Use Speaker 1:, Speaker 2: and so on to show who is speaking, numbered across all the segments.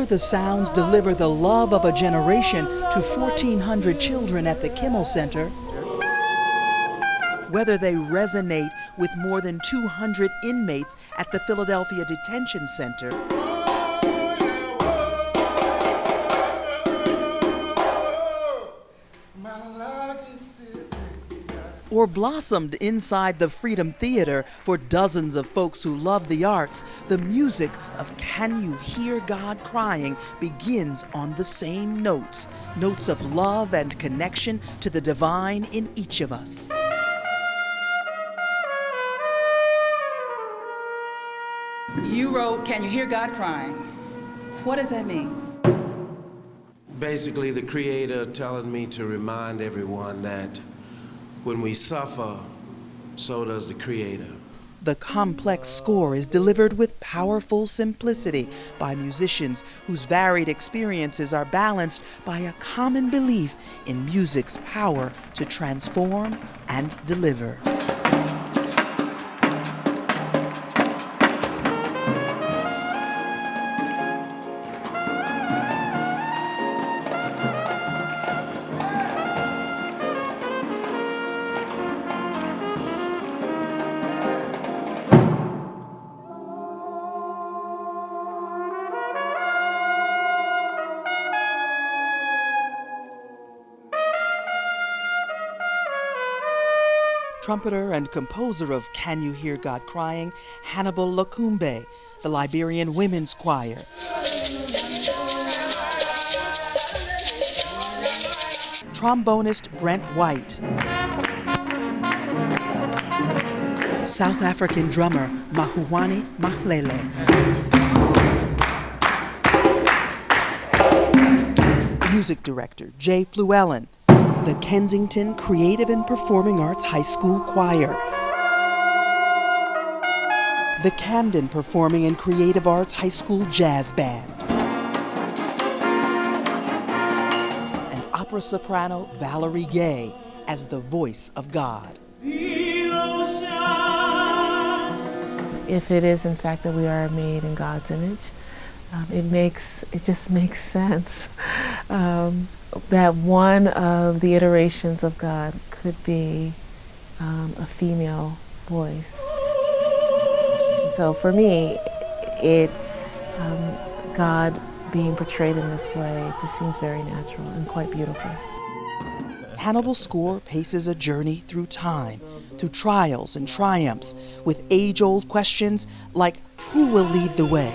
Speaker 1: the sounds deliver the love of a generation to 1,400 children at the Kimmel Center, whether they resonate with more than 200 inmates at the Philadelphia Detention Center, or blossomed inside the Freedom Theater for dozens of folks who love the arts, the music of Can You Hear God Crying begins on the same notes, notes of love and connection to the divine in each of us. You wrote Can You Hear God Crying. What does that mean?
Speaker 2: Basically, the Creator telling me to remind everyone that when we suffer, so does the Creator.
Speaker 1: The complex score is delivered with powerful simplicity by musicians whose varied experiences are balanced by a common belief in music's power to transform and deliver. Trumpeter and composer of Can You Hear God Crying, Hannibal Lokumbe, the Liberian Women's Choir. Trombonist Brent White. South African drummer Mahuwani Mahlele. Music director Jay Fluellen. The Kensington Creative and Performing Arts High School Choir, the Camden Performing and Creative Arts High School Jazz Band, and opera soprano Valerie Gay as the voice of God.
Speaker 3: If it is in fact that we are made in God's image, it just makes sense that one of the iterations of God could be a female voice. And so for me, God being portrayed in this way just seems very natural and quite beautiful.
Speaker 1: Hannibal's score paces a journey through time, through trials and triumphs, with age-old questions like who will lead the way?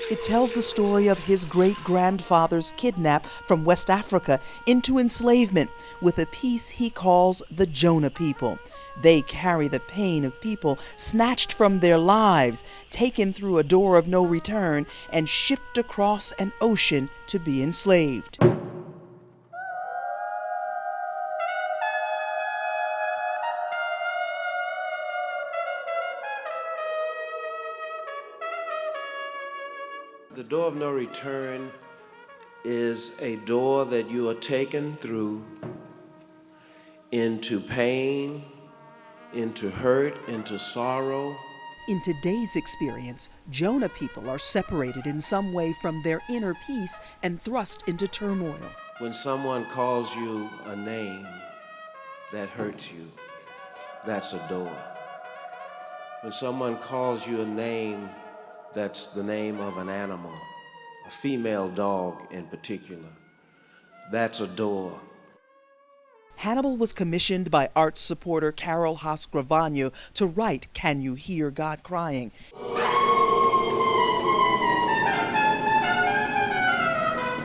Speaker 1: It tells the story of his great-grandfather's kidnap from West Africa into enslavement with a piece he calls the Jonah people. They carry the pain of people snatched from their lives, taken through a door of no return, and shipped across an ocean to be enslaved.
Speaker 2: The door of no return is a door that you are taken through into pain, into hurt, into sorrow.
Speaker 1: In today's experience, Jonah people are separated in some way from their inner peace and thrust into turmoil.
Speaker 2: When someone calls you a name that hurts you, that's a door. When someone calls you a name that's the name of an animal, a female dog in particular, that's a door.
Speaker 1: Hannibal was commissioned by arts supporter Carol Haas-Gravano to write Can You Hear God Crying?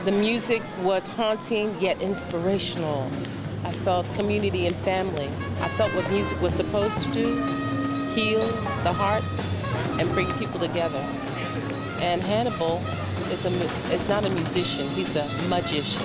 Speaker 4: The music was haunting yet inspirational. I felt community and family. I felt what music was supposed to do, heal the heart and bring people together. And Hannibal is not a musician, he's a magician.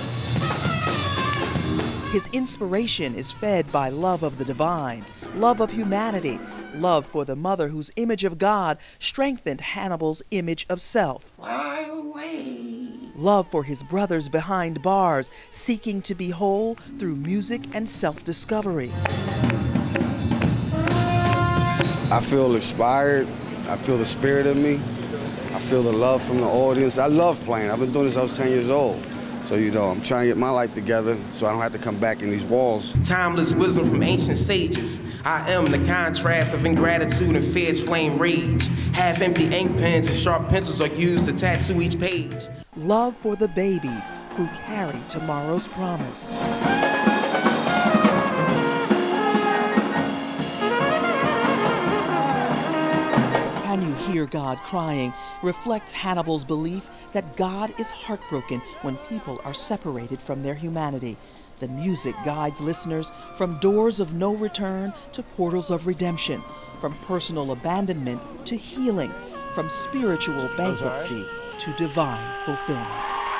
Speaker 1: His inspiration is fed by love of the divine, love of humanity, love for the mother whose image of God strengthened Hannibal's image of self.
Speaker 5: Fly away.
Speaker 1: love for his brothers behind bars, seeking to be whole through music and self-discovery.
Speaker 5: I feel inspired. I feel the spirit in me. I feel the love from the audience. I love playing. I've been doing this since I was 10 years old. So, I'm trying to get my life together so I don't have to come back in these walls.
Speaker 6: Timeless wisdom from ancient sages. I am the contrast of ingratitude and fierce flame rage. Half-empty ink pens and sharp pencils are used to tattoo each page.
Speaker 1: Love for the babies who carry tomorrow's promise. Can You Hear God Crying reflects Hannibal's belief that God is heartbroken when people are separated from their humanity. The music guides listeners from doors of no return to portals of redemption, from personal abandonment to healing, from spiritual bankruptcy to divine fulfillment.